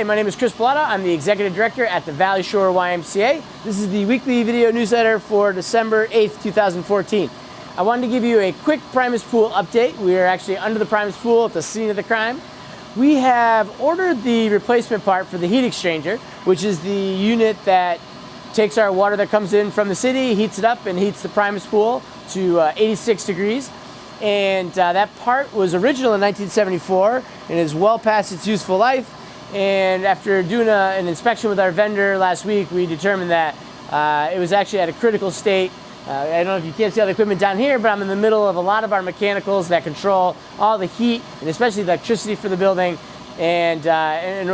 Hi, my name is Chris Pallotta. I'm the Executive Director at the Valley Shore YMCA. This is the weekly video newsletter for December 8th, 2014. I wanted to give you a quick Prymas Pool update. We are actually under the Prymas Pool at the scene of the crime. We have ordered the replacement part for the heat exchanger, which is the unit that takes our water that comes in from the city, heats it up, and heats the Prymas Pool to 86 degrees. And that part was original in 1974 and is well past its useful life. And after doing an inspection with our vendor last week, we determined that it was actually at a critical state. I don't know if you can't see all the equipment down here, but I'm in the middle of a lot of our mechanicals that control all the heat and especially the electricity for the building, and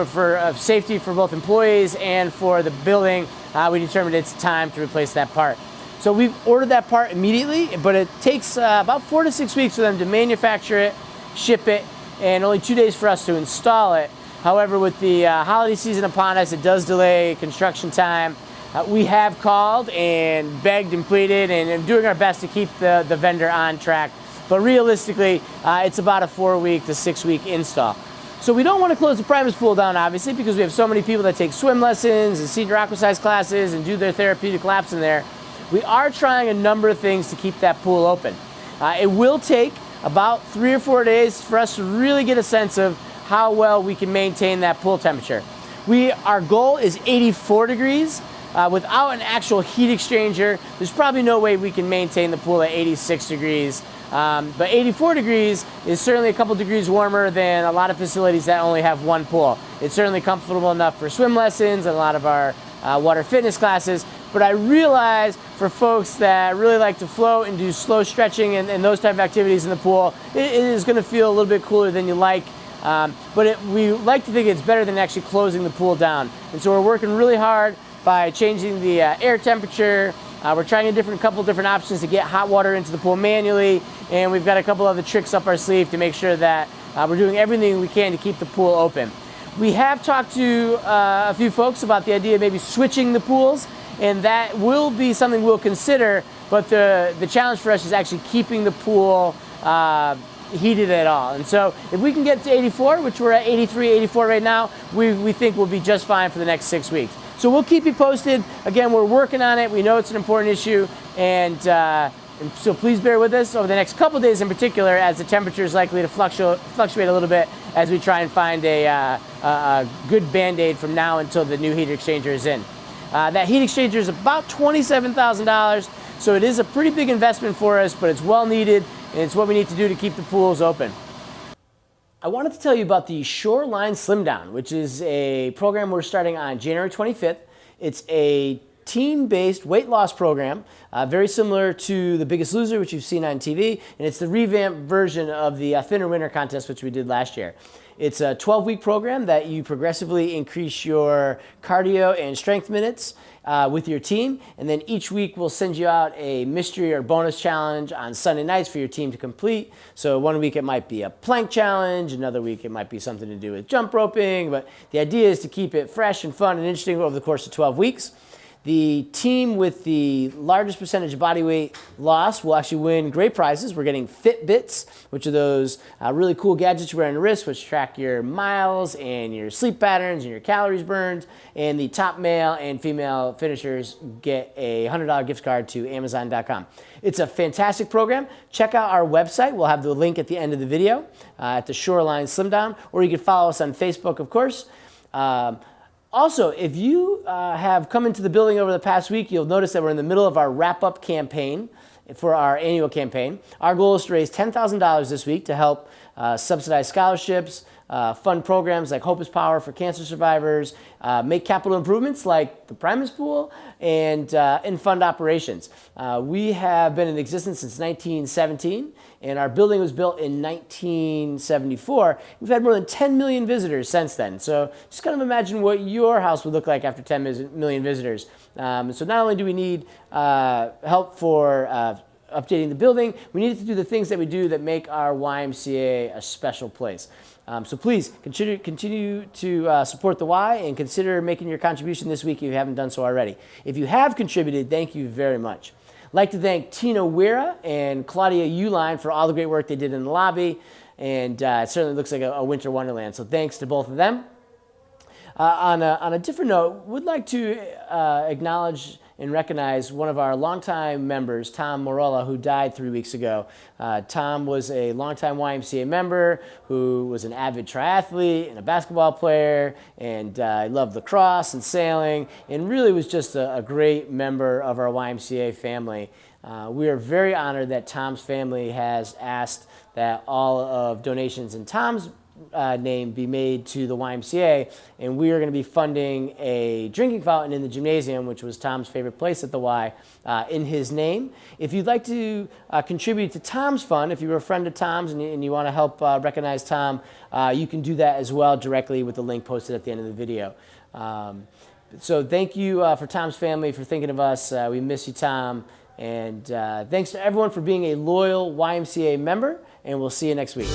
for safety for both employees and for the building, we determined it's time to replace that part. So we've ordered that part immediately, but it takes about 4 to 6 weeks for them to manufacture it, ship it, and only 2 days for us to install it. However, with the holiday season upon us, it does delay construction time. We have called and begged and pleaded and doing our best to keep the vendor on track. But realistically, it's about a 4-week to 6-week install. So we don't want to close the Prymas Pool down, obviously, because we have so many people that take swim lessons and senior aquasize classes and do their therapeutic laps in there. We are trying a number of things to keep that pool open. It will take about 3 or 4 days for us to really get a sense of how well we can maintain that pool temperature. Our goal is 84 degrees. Without an actual heat exchanger, there's probably no way we can maintain the pool at 86 degrees. But 84 degrees is certainly a couple degrees warmer than a lot of facilities that only have one pool. It's certainly comfortable enough for swim lessons and a lot of our water fitness classes. But I realize for folks that really like to float and do slow stretching and those type of activities in the pool, it is going to feel a little bit cooler than you like. But we like to think it's better than actually closing the pool down. And so we're working really hard by changing the air temperature. We're trying a couple different options to get hot water into the pool manually. And we've got a couple other tricks up our sleeve to make sure that we're doing everything we can to keep the pool open. We have talked to a few folks about the idea of maybe switching the pools, and that will be something we'll consider. But the challenge for us is actually keeping the pool heated at all. And so if we can get to 84, which we're at 83, 84 right now, we think we'll be just fine for the next 6 weeks. So we'll keep you posted. Again, we're working on it. We know it's an important issue, and so please bear with us over the next couple days in particular, as the temperature is likely to fluctuate a little bit as we try and find a good Band-Aid from now until the new heat exchanger is in. That heat exchanger is about $27,000, so it is a pretty big investment for us, but it's well needed, and it's what we need to do to keep the pools open. I wanted to tell you about the Shoreline Slimdown, which is a program we're starting on January 25th. It's a team-based weight loss program, very similar to The Biggest Loser, which you've seen on TV, and it's the revamped version of the Thinner Winner contest, which we did last year. It's a 12-week program that you progressively increase your cardio and strength minutes with your team, and then each week we'll send you out a mystery or bonus challenge on Sunday nights for your team to complete. So one week it might be a plank challenge, another week it might be something to do with jump roping, but the idea is to keep it fresh and fun and interesting over the course of 12 weeks. The team with the largest percentage of body weight loss will actually win great prizes. We're getting Fitbits, which are those really cool gadgets you wear on your wrist, which track your miles and your sleep patterns and your calories burned. And the top male and female finishers get a $100 gift card to Amazon.com. It's a fantastic program. Check out our website. We'll have the link at the end of the video at the Shoreline Slimdown, or you can follow us on Facebook, of course. Also, if you have come into the building over the past week, you'll notice that we're in the middle of our wrap-up campaign for our annual campaign. Our goal is to raise $10,000 this week to help subsidize scholarships, fund programs like Hope is Power for cancer survivors, make capital improvements like the Prymas Pool, and fund operations. We have been in existence since 1917, and our building was built in 1974. We've had more than 10 million visitors since then. So just kind of imagine what your house would look like after 10 million visitors. So not only do we need help for updating the building, we need to do the things that we do that make our YMCA a special place. So please continue to support the Y and consider making your contribution this week if you haven't done so already. If you have contributed, thank you very much. I'd like to thank Tina Wera and Claudia Uline for all the great work they did in the lobby, and it certainly looks like a winter wonderland. So thanks to both of them. On a different note, would like to acknowledge and recognize one of our longtime members, Tom Merola, who died 3 weeks ago. Tom was a longtime YMCA member who was an avid triathlete and a basketball player, and he loved lacrosse and sailing, and really was just a great member of our YMCA family. We are very honored that Tom's family has asked that all of donations in Tom's name be made to the YMCA, and we are going to be funding a drinking fountain in the gymnasium, which was Tom's favorite place at the Y, in his name. If you'd like to contribute to Tom's fund, if you're a friend of Tom's and you want to help recognize Tom, you can do that as well directly with the link posted at the end of the video. So thank you for Tom's family for thinking of us. We miss you, Tom. And thanks to everyone for being a loyal YMCA member, and we'll see you next week.